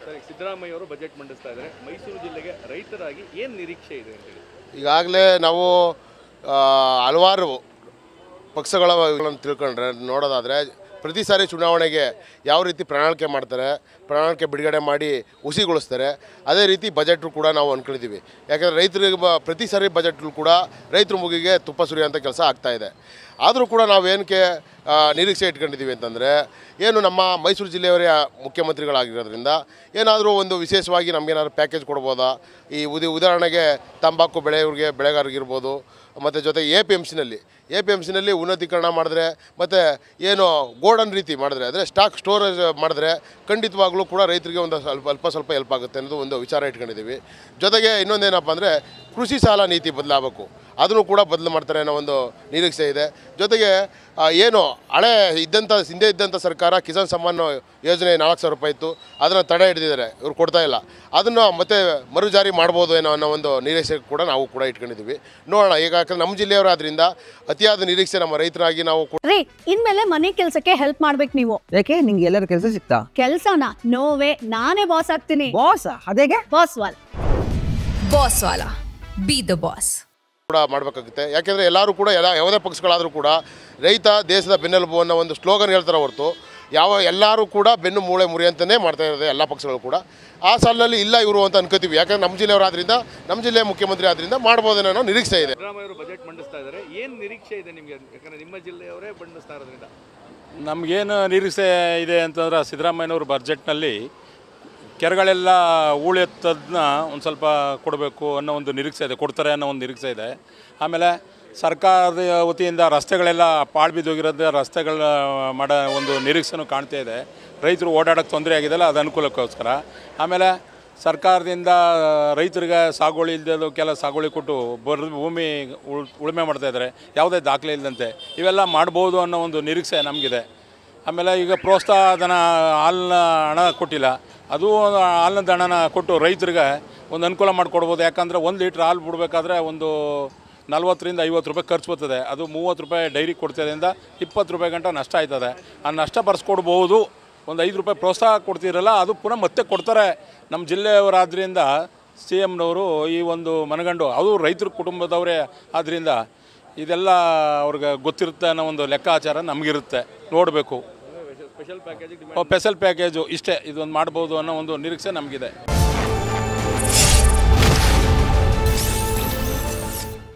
ಸರಿ, ಸಿದ್ದರಾಮಯ್ಯ ಅವರು ಬಜೆಟ್ ಮಂಡಿಸ್ತಾ ಇದ್ದಾರೆ. ಮೈಸೂರು ಜಿಲ್ಲೆಗೆ ರೈತರಾಗಿ ಏನು ನಿರೀಕ್ಷೆ ಇದೆ ಅಂತ ಹೇಳಿ? ಈಗಾಗಲೇ ನಾವು ಹಲವಾರು ಪಕ್ಷಗಳನ್ನು ತಿಳ್ಕೊಂಡ್ರೆ ನೋಡೋದಾದರೆ ಪ್ರತಿ ಸಾರಿ ಚುನಾವಣೆಗೆ ಯಾವ ರೀತಿ ಪ್ರಣಾಳಿಕೆ ಮಾಡ್ತಾರೆ, ಪ್ರಣಾಳಿಕೆ ಬಿಡುಗಡೆ ಮಾಡಿ ಹುಸಿಗೊಳಿಸ್ತಾರೆ, ಅದೇ ರೀತಿ ಬಜೆಟ್ ಕೂಡ ನಾವು ಅಂದ್ಕೊಂಡಿದ್ದೀವಿ. ಯಾಕಂದರೆ ರೈತರಿಗೆ ಪ್ರತಿ ಸಾರಿ ಬಜೆಟ್ಗಳು ಕೂಡ ರೈತರ ಮುಗಿಗೆ ತುಪ್ಪ ಸುರಿಯೋಂಥ ಕೆಲಸ ಆಗ್ತಾಯಿದೆ. ಆದರೂ ಕೂಡ ನಾವೇನಕ್ಕೆ ನಿರೀಕ್ಷೆ ಇಟ್ಕೊಂಡಿದ್ದೀವಿ ಅಂತಂದರೆ, ಏನು ನಮ್ಮ ಮೈಸೂರು ಜಿಲ್ಲೆಯವರೇ ಮುಖ್ಯಮಂತ್ರಿಗಳಾಗಿರೋದ್ರಿಂದ ಏನಾದರೂ ಒಂದು ವಿಶೇಷವಾಗಿ ನಮಗೇನಾದ್ರು ಪ್ಯಾಕೇಜ್ ಕೊಡ್ಬೋದಾ? ಈ ಉದಾಹರಣೆಗೆ ತಂಬಾಕು ಬೆಳೆಗಾರರಿಗಿರ್ಬೋದು, ಮತ್ತು ಜೊತೆಗೆ ಎ ಪಿ ಎಮ್ ಸಿನಲ್ಲಿ ಉನ್ನತೀಕರಣ ಮಾಡಿದ್ರೆ, ಮತ್ತು ಏನು ಗೋಡನ್ ರೀತಿ ಮಾಡಿದ್ರೆ, ಅಂದರೆ ಸ್ಟೋರೇಜ್ ಮಾಡಿದ್ರೆ ಖಂಡಿತವಾಗ್ಲೂ ಕೂಡ ರೈತರಿಗೆ ಒಂದು ಸ್ವಲ್ಪ ಹೆಲ್ಪ್ ಆಗುತ್ತೆ ಅನ್ನೋದು ಒಂದು ವಿಚಾರ ಇಟ್ಕೊಂಡಿದ್ದೀವಿ. ಜೊತೆಗೆ ಇನ್ನೊಂದೇನಪ್ಪ ಅಂದರೆ ಕೃಷಿ ಸಾಲ ನೀತಿ ಬದಲಾಗಬೇಕು, ಅದನ್ನು ಕೂಡ ಬದಲು ಮಾಡ್ತಾರೆ ಅನ್ನೋ ಒಂದು ನಿರೀಕ್ಷೆ ಇದೆ. ಜೊತೆಗೆ ಏನು ಹಿಂದೆ ಇದ್ದಂಥ ಸರ್ಕಾರ ಕಿಸಾನ್ ಸಮ್ಮಾನ್ ಯೋಜನೆ 4,000 ರೂಪಾಯಿ ಇತ್ತು, ಅದನ್ನು ತಡೆ ಹಿಡಿದಿದ್ದಾರೆ, ಇವ್ರು ಕೊಡ್ತಾಯಿಲ್ಲ. ಅದನ್ನು ಮತ್ತೆ ಮರುಜಾರಿ ಮಾಡ್ಬೋದು ಏನೋ ಅನ್ನೋ ಒಂದು ನಿರೀಕ್ಷೆ ಕೂಡ ನಾವು ಕೂಡ ಇಟ್ಕೊಂಡಿದ್ದೀವಿ. ನೋಡೋಣ. ಈಗ ಯಾಕಂದ್ರೆ ನಮ್ಮ ಜಿಲ್ಲೆಯವರಾದ್ರಿಂದ ಅತಿಯಾದ ನಿರೀಕ್ಷೆ ನಮ್ಮ ರೈತರಾಗಿ ನಾವು ಇನ್ಮೇಲೆ ಮನೆ ಕೆಲಸಕ್ಕೆ ಹೆಲ್ಪ್ ಮಾಡ್ಬೇಕು ನೀವು. ಯಾಕೆ ನಿಂಗೆ ಎಲ್ಲರ ಕೆಲಸ ಸಿಗ್ತಾ? ಕೆಲಸನ ನೋವೇ, ನಾನೇ ಬಾಸ್ ಆಗ್ತೀನಿ. ಬಾಸ್ ಅದೇಗೆ? ಬಾಸ್ ವಾಲ ಬಿ ದ ಬಾಸ್ ಕೂಡ ಮಾಡಬೇಕಾಗುತ್ತೆ. ಯಾಕೆಂದರೆ ಎಲ್ಲರೂ ಕೂಡ ಯಾವುದೇ ಪಕ್ಷಗಳಾದರೂ ಕೂಡ ರೈತ ದೇಶದ ಬೆನ್ನೆಲುಬು ಅನ್ನೋ ಒಂದು ಸ್ಲೋಗನ್ ಹೇಳ್ತಾರೆ ಹೊರತು ಎಲ್ಲರೂ ಕೂಡ ಬೆನ್ನು ಮೂಳೆ ಮುರಿ ಅಂತಲೇ ಮಾಡ್ತಾ ಇರೋದು ಎಲ್ಲ ಪಕ್ಷಗಳು ಕೂಡ. ಆ ಸಾಲಿನಲ್ಲಿ ಇಲ್ಲ ಇವರು ಅಂತ ಅನ್ಕೋತೀವಿ. ಯಾಕಂದ್ರೆ ನಮ್ಮ ಜಿಲ್ಲೆಯವರಾದ್ರಿಂದ, ನಮ್ಮ ಜಿಲ್ಲೆಯ ಮುಖ್ಯಮಂತ್ರಿ ಆದ್ರಿಂದ ಮಾಡ್ಬೋದೇನೋ ಅನ್ನೋ ನಿರೀಕ್ಷೆ ಇದೆ. ಸಿದ್ದರಾಮಯ್ಯ ಅವರು ಬಜೆಟ್ ಮಂಡಿಸ್ತಾ ಇದ್ದಾರೆ, ಏನು ನಿರೀಕ್ಷೆ ಇದೆ ನಿಮಗೆ? ಯಾಕಂದರೆ ನಿಮ್ಮ ಜಿಲ್ಲೆಯವರೇ ಮಂಡಿಸ್ತಾ ಇರೋದ್ರಿಂದ ನಮಗೇನು ನಿರೀಕ್ಷೆ ಇದೆ ಅಂತಂದ್ರೆ, ಸಿದ್ದರಾಮಯ್ಯನವರು ಬಜೆಟ್ನಲ್ಲಿ ಕೆರೆಗಳೆಲ್ಲ ಹೂಳೆತ್ತದನ್ನ ಒಂದು ಸ್ವಲ್ಪ ಕೊಡಬೇಕು ಅನ್ನೋ ಒಂದು ನಿರೀಕ್ಷೆ ಇದೆ, ಕೊಡ್ತಾರೆ ಅನ್ನೋ ಒಂದು ನಿರೀಕ್ಷೆ ಇದೆ. ಆಮೇಲೆ ಸರ್ಕಾರದ ವತಿಯಿಂದ ರಸ್ತೆಗಳೆಲ್ಲ ಪಾಳು ಬಿದ್ದೋಗಿರೋದು, ರಸ್ತೆಗಳ ಮಾಡೋ ಒಂದು ನಿರೀಕ್ಷೆನೂ ಕಾಣ್ತಾ ಇದೆ. ರೈತರು ಓಡಾಡೋಕ್ಕೆ ತೊಂದರೆ ಆಗಿದೆಯಲ್ಲ, ಅದು ಅನುಕೂಲಕ್ಕೋಸ್ಕರ. ಆಮೇಲೆ ಸರ್ಕಾರದಿಂದ ರೈತರಿಗೆ ಸಾಗುವಳಿ ಇಲ್ಲದೆ ಕೆಲ ಸಾಗುವಳಿ ಕೊಟ್ಟು ಭೂಮಿ ಉಳುಮೆ ಮಾಡ್ತಾಯಿದ್ದಾರೆ, ಯಾವುದೇ ದಾಖಲೆ ಇಲ್ಲದಂತೆ. ಇವೆಲ್ಲ ಮಾಡ್ಬೋದು ಅನ್ನೋ ಒಂದು ನಿರೀಕ್ಷೆ ನಮಗಿದೆ. ಆಮೇಲೆ ಈಗ ಪ್ರೋತ್ಸಾಹ ಧನ ಹಾಲಿನ ಹಣ ಕೊಟ್ಟಿಲ್ಲ, ಅದು ಹಾಲಿನ ಹಣನ ಕೊಟ್ಟು ರೈತರಿಗೆ ಒಂದು ಅನುಕೂಲ ಮಾಡಿಕೊಡ್ಬೋದು. ಯಾಕಂದರೆ 1 ಲೀಟ್ರ್ ಹಾಲು ಬಿಡಬೇಕಾದ್ರೆ ಒಂದು 40 ರಿಂದ 50 ರೂಪಾಯಿ ಖರ್ಚು ಬರ್ತದೆ. ಅದು 30 ರೂಪಾಯಿ ಡೈರಿ ಕೊಡ್ತಿದ್ದರಿಂದ 20 ರೂಪಾಯಿ ಗಂಟ ನಷ್ಟ ಆಯ್ತದೆ. ಆ ನಷ್ಟ ಭರಿಸ್ಕೊಡ್ಬೋದು. ಒಂದು 5 ರೂಪಾಯಿ ಪ್ರೋತ್ಸಾಹ ಕೊಡ್ತಿರಲ್ಲ, ಅದು ಪುನಃ ಮತ್ತೆ ಕೊಡ್ತಾರೆ. ನಮ್ಮ ಜಿಲ್ಲೆಯವರಾದ್ರಿಂದ CMನವರು ಈ ಒಂದು ಮನಗಂಡು, ಅದು ರೈತರ ಕುಟುಂಬದವರೇ ಆದ್ದರಿಂದ ಇದೆಲ್ಲ ಅವ್ರಿಗೆ ಗೊತ್ತಿರುತ್ತೆ ಅನ್ನೋ ಒಂದು ಲೆಕ್ಕಾಚಾರ ನಮಗಿರುತ್ತೆ. ನೋಡಬೇಕು. ಸ್ಪೆಷಲ್ ಪ್ಯಾಕೇಜು ಇಷ್ಟೇ, ಇದೊಂದು ಮಾಡ್ಬೋದು ಅನ್ನೋ ಒಂದು ನಿರೀಕ್ಷೆ ನಮಗಿದೆ.